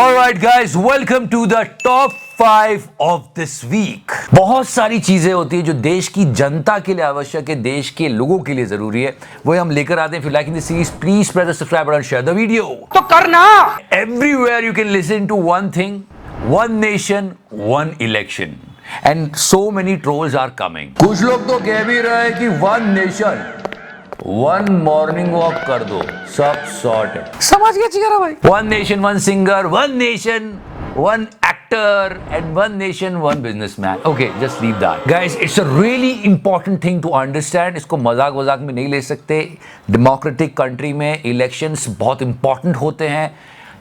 Alright guys, welcome to the top 5 of this week. बहुत सारी चीजें होती है जो देश की जनता के लिए आवश्यक है, देश के लोगों के लिए जरूरी है, वो हम लेकर आते हैं. If you like this series, please press the subscribe button and share the video. तो करना. Everywhere you can listen to one thing, one nation, one election. And so many trolls are coming. कुछ लोग तो कह भी रहे हैं कि one nation, one morning walk कर दो, सब सॉर्ट है. समझ गया चिकरा भाई. One nation one singer, one nation one actor and one nation one businessman. Okay, just leave that guys. It's a really important thing to understand. इसको मजाक वजाक में नहीं ले सकते. डेमोक्रेटिक कंट्री में इलेक्शंस बहुत इंपॉर्टेंट होते हैं.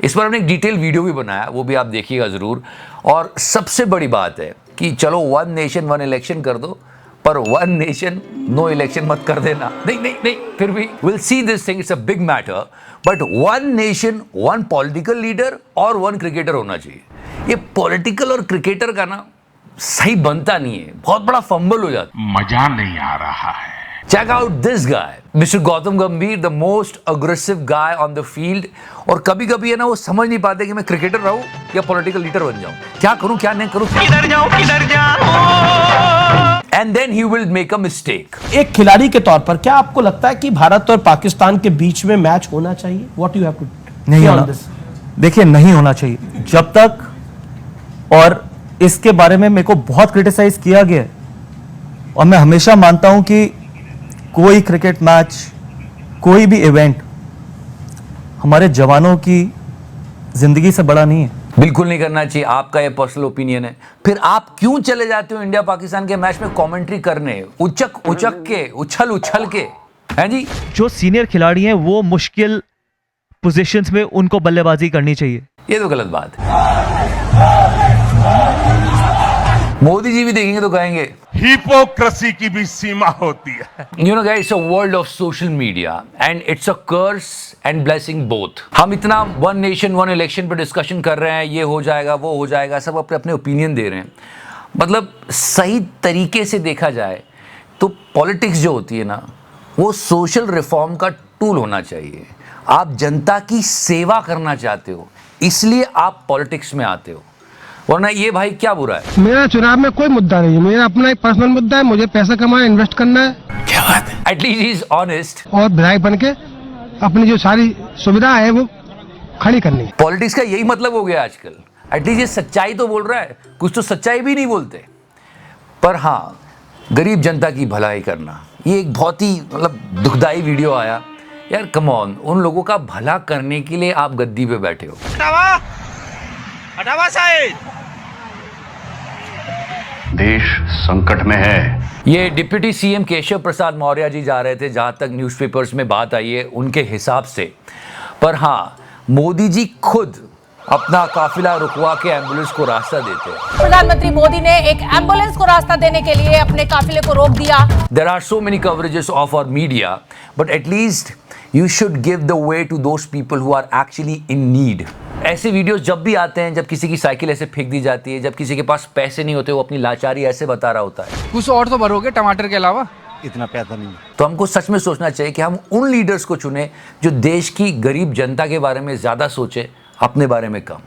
इस पर हमने एक डिटेल वीडियो भी बनाया, वो भी आप देखिएगा जरूर. और सबसे बड़ी बात है कि चलो वन नेशन वन इलेक्शन कर दो, पर वन नेशन नो इलेक्शन मत कर देना. नहीं, फिर भी will see this thing. It's a big matter. But one nation one political leader और वन क्रिकेटर होना चाहिए. ये पॉलिटिकल और क्रिकेटर का ना सही बनता नहीं है, बहुत बड़ा फंबल हो जाता है. मजा नहीं आ रहा है. Check out this guy, Mr. Gautam गंभीर, the most aggressive guy on the field. और कभी कभी है ना, वो समझ नहीं पाते कि मैं क्रिकेटर रहूं या पॉलिटिकल लीडर बन जाऊं, क्या करूं क्या नहीं करूं, किधर जाऊं. And then he will make a mistake. एक खिलाड़ी के तौर पर क्या आपको लगता है कि भारत और पाकिस्तान के बीच में मैच होना चाहिए? व्हाट यू हैव टू नहीं होना. देखिए, नहीं होना चाहिए जब तक, और इसके बारे में मेरे को बहुत क्रिटिसाइज किया गया है. और मैं हमेशा मानता हूं कि कोई क्रिकेट मैच, कोई भी इवेंट हमारे जवानों की जिंदगी से बड़ा नहीं है. बिल्कुल नहीं करना चाहिए. आपका ये पर्सनल ओपिनियन है. फिर आप क्यों चले जाते हो इंडिया पाकिस्तान के मैच में कमेंट्री करने, उचक के, उछल के, हैं जी? जो सीनियर खिलाड़ी हैं वो मुश्किल पोजीशंस में उनको बल्लेबाजी करनी चाहिए. ये तो गलत बात है. मोदी जी भी देखेंगे तो कहेंगे हिपोक्रेसी की भी सीमा होती है. You know guys, it's a world of social media and it's a curse and blessing both. हम इतना वन नेशन वन इलेक्शन पर डिस्कशन कर रहे हैं, ये हो जाएगा वो हो जाएगा, सब अपने अपने ओपिनियन दे रहे हैं. मतलब सही तरीके से देखा जाए तो पॉलिटिक्स जो होती है ना, वो सोशल रिफॉर्म का टूल होना चाहिए. आप जनता की सेवा करना चाहते हो, इसलिए आप पॉलिटिक्स में आते हो, वरना ये भाई क्या बुरा है. मेरा चुनाव में कोई मुद्दा नहीं है. मेरा अपना एक पर्सनल मुद्दा है. मुझे पैसा कमाना, इन्वेस्ट करना है. क्या बात है. At least is honest. और विधायक बन के अपनी जो सारी सुविधा है वो खड़ी करनी है. पॉलिटिक्स का यही मतलब हो गया आजकल. एटलीस्ट ये सच्चाई तो बोल रहा है. कुछ तो सच्चाई भी नहीं बोलते. पर हाँ, गरीब जनता की भलाई करना, ये एक बहुत ही मतलब दुखदाई वीडियो आया यार. कम ऑन, उन लोगों का भला करने के लिए आप गद्दी पे बैठे हो. हटावा साइड. देश संकट में है. ये डिप्टी सीएम केशव प्रसाद मौर्य जी जा रहे थे, जहां तक न्यूज़पेपर्स में बात आई है उनके हिसाब से. पर हाँ, मोदी जी खुद अपना काफिला रुकवा के एम्बुलेंस को रास्ता देते. प्रधानमंत्री मोदी ने एक एम्बुलेंस को रास्ता देने के लिए अपने काफिले को रोक दिया. There are so many coverages of our media, but at least you should give the way to those people who are actually in need. ऐसे वीडियोस जब भी आते हैं, जब किसी की साइकिल ऐसे फेंक दी जाती है, जब किसी के पास पैसे नहीं होते, वो अपनी लाचारी ऐसे बता रहा होता है, कुछ और तो भरोगे टमाटर के अलावा. इतना पैसा नहीं. तो हमको सच में सोचना चाहिए कि हम उन लीडर्स को चुने जो देश की गरीब जनता के बारे में ज्यादा सोचे, अपने बारे में कम.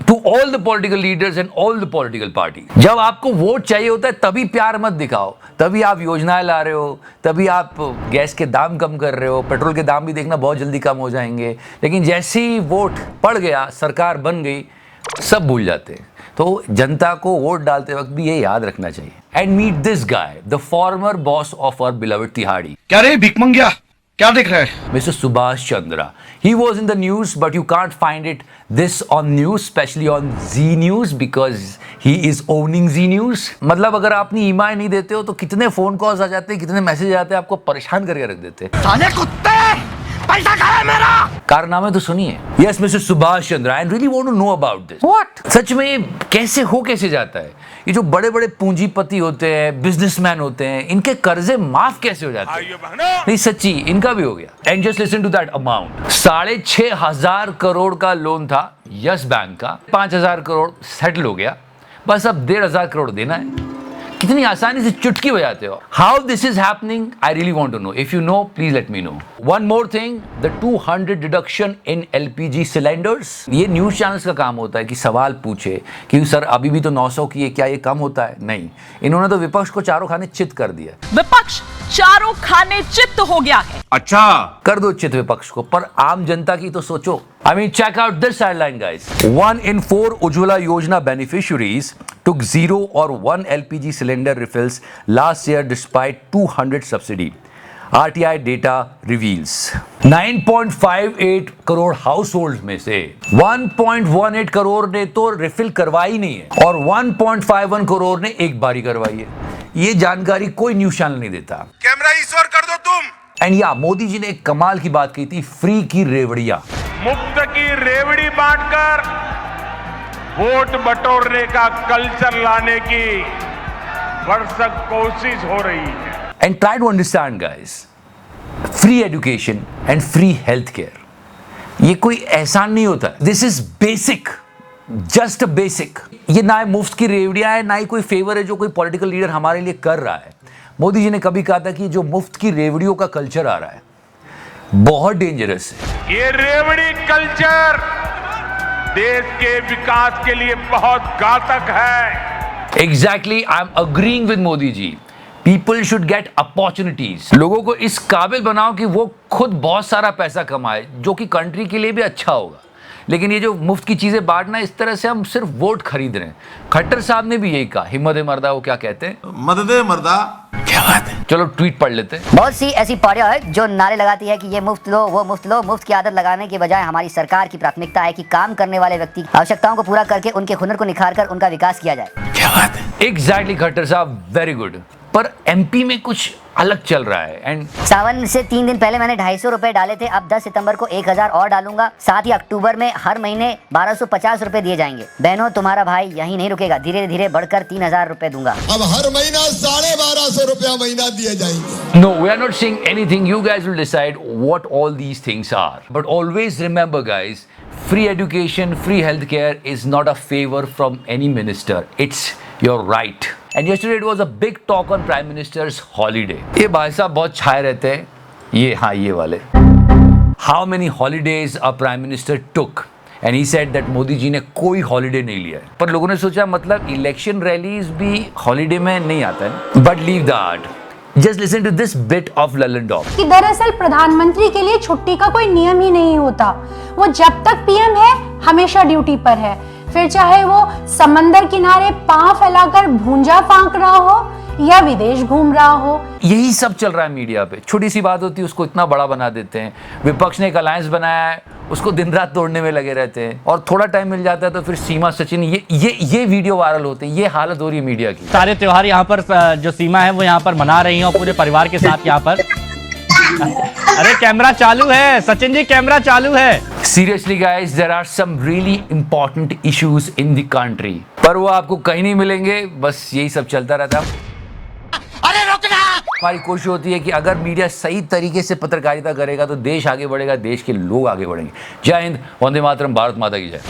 To all the political leaders and all the political parties, जब आपको वोट चाहिए होता है तभी प्यार मत दिखाओ, तभी आप योजनाएं ला रहे हो, तभी आप गैस के दाम कम कर रहे हो, पेट्रोल के दाम भी देखना बहुत जल्दी कम हो जाएंगे. लेकिन जैसे ही वोट पड़ गया, सरकार बन गई, सब भूल जाते हैं. तो जनता को वोट डालते वक्त भी ये याद रखना चाहिए. And meet this guy, the former boss of our beloved Tihadi. क्या रे भिख मंगिया, क्या देख रहा है? Mr. Subhash Chandra. He was in the news, but you can't find it this on news, especially on Z News, because he is owning Z News. मतलब अगर आप अपनी ईएमआई नहीं देते हो तो कितने फोन कॉल्स आ जाते हैं, कितने मैसेज आते हैं, आपको परेशान करके रख देते हैं. साले कुत्ते, पैसा कहाँ है मेरा? कारनामे तो सुनिए. Yes, Mr. Subhash Chandra. I really want to know about this. What? सच में ये कैसे जाता है? ये जो बड़े बड़े पूंजीपति होते हैं, बिजनेसमैन होते हैं, इनके कर्जे माफ कैसे हो जाते हैं? नहीं सच्ची, इनका भी हो गया. And just listen to that amount. 6,500 crore का लोन था यस बैंक का, 5,000 करोड़ सेटल हो गया. बस अब 1,500 करोड़ देना है. कितनी आसानी से चुटकी बजाते हो. How this is happening, I really want to know. If you know, please let me know. One more thing, the 200 deduction in LPG cylinders. ये न्यूज चैनल्स का काम होता है कि सवाल पूछे कि सर अभी भी तो 900 की है, क्या ये कम होता है? नहीं, इन्होंने तो विपक्ष को चारों खाने चित कर दिया. विपक्ष चारों खाने चित्त हो गया है. अच्छा कर दो चित विपक्ष को, पर आम जनता की तो सोचो. I mean, check out this headline, guys. 1 in 4 Ujjwala Yojana beneficiaries took 0 or 1 LPG cylinder refills last year despite 200 subsidy. RTI data reveals 9.58 crore household में से 1.18 करोड़ ने तो रिफिल करवाई नहीं है और 1.51 करोड़ ने एक बारी करवाई है. ये जानकारी कोई न्यूज चैनल नहीं देता. कैमरा ईश्वर कर दो तुम. एंड या मोदी जी ने एक कमाल की बात की थी, फ्री की रेवड़िया. मुफ्त की रेवड़ी बांटकर वोट बटोरने का कल्चर लाने की भरसक कोशिश हो रही है. And try to understand, guys. Free education and free healthcare. ये कोई एहसान नहीं होता. This is basic. Just a basic. ये ना मुफ्त की रेवड़ियां है, ना ही कोई फेवर है जो कोई पॉलिटिकल लीडर हमारे लिए कर रहा है. मोदी जी ने कभी कहा था कि जो मुफ्त की रेवड़ियों का कल्चर आ रहा है बहुत डेंजरस है. ये रेवड़ी कल्चर देश के विकास के लिए बहुत घातक है. Exactly, I'm agreeing with Modi ji. People should get opportunities. लोगों को इस काबिल बनाओ कि वो खुद बहुत सारा पैसा कमाए, जो कि कंट्री के लिए भी अच्छा होगा. लेकिन ये जो मुफ्त की चीजें बांटना, इस तरह से हम सिर्फ वोट खरीद रहे हैं. खट्टर साहब ने भी यही कहा, हिम्मत मर्दा, वो क्या कहते हैं, मददे मर्दा. क्या बात है. चलो ट्वीट पढ़ लेते हैं. बहुत सी ऐसी पार्टियां हैं जो नारे लगाती है कि ये मुफ्त लो, वो मुफ्त लो. मुफ्त की आदत लगाने के बजाय हमारी सरकार की प्राथमिकता है कि काम करने वाले व्यक्ति की आवश्यकताओं को पूरा करके उनके हुनर को निखार कर उनका विकास किया जाए. क्या बात है. एग्जैक्टली खट्टर साहब, वेरी गुड. पर एमपी में कुछ अलग चल रहा है. एंड सावन से 3 दिन पहले मैंने 250 रुपए डाले थे. अब 10 सितंबर को 1000 और डालूंगा. साथ ही अक्टूबर में हर महीने 1250 रुपए दिए जाएंगे. बहनों, तुम्हारा भाई यहीं नहीं रुकेगा, धीरे धीरे बढ़कर 3000 रुपए दूंगा. अब हर महीना 1250 रुपया महीना दिए जाएंगे. no, we are not saying anything. You guys will decide what all these things are. But always remember, guys, free education, free healthcare is not a favor from any minister. It's your right. And yesterday it was a big talk on Prime Minister's holiday. ये भाई साहब बहुत छाए रहते हैं. ये वाले. How many holidays a Prime Minister took? And he said that Modi ji ने कोई हॉलीडे नहीं लिया है. पर लोगों ने सोचा मतलब इलेक्शन रैलीज भी हॉलीडे में नहीं आता है. But leave that. Just listen to this bit of Lallin Dog. कि दरअसल प्रधानमंत्री के लिए छुट्टी का कोई नियम ही नहीं होता. वो जब तक पीएम है हमेशा ड्यूटी पर है. फिर चाहे वो समंदर किनारे पांव फैलाकर भूंजा फांक रहा हो या विदेश घूम रहा हो. यही सब चल रहा है मीडिया पे. छोटी सी बात होती है उसको इतना बड़ा बना देते हैं. विपक्ष ने एक अलायंस बनाया है, उसको दिन रात तोड़ने में लगे रहते हैं. और थोड़ा टाइम मिल जाता है तो फिर सीमा सचिन ये वीडियो वायरल होते हैं. ये हालत हो रही है मीडिया की. सारे त्योहार यहाँ पर जो सीमा है वो यहाँ पर मना रही है और पूरे परिवार के साथ यहाँ पर. अरे कैमरा चालू है सचिन जी, कैमरा चालू है. Seriously guys, there are some really important issues in the country. पर वो आपको कहीं नहीं मिलेंगे. बस यही सब चलता रहता है. अरे रुकना. हमारी कोशिश होती है कि अगर मीडिया सही तरीके से पत्रकारिता करेगा तो देश आगे बढ़ेगा, देश के लोग आगे बढ़ेंगे. जय हिंद, वंदे मातरम, भारत माता की जय.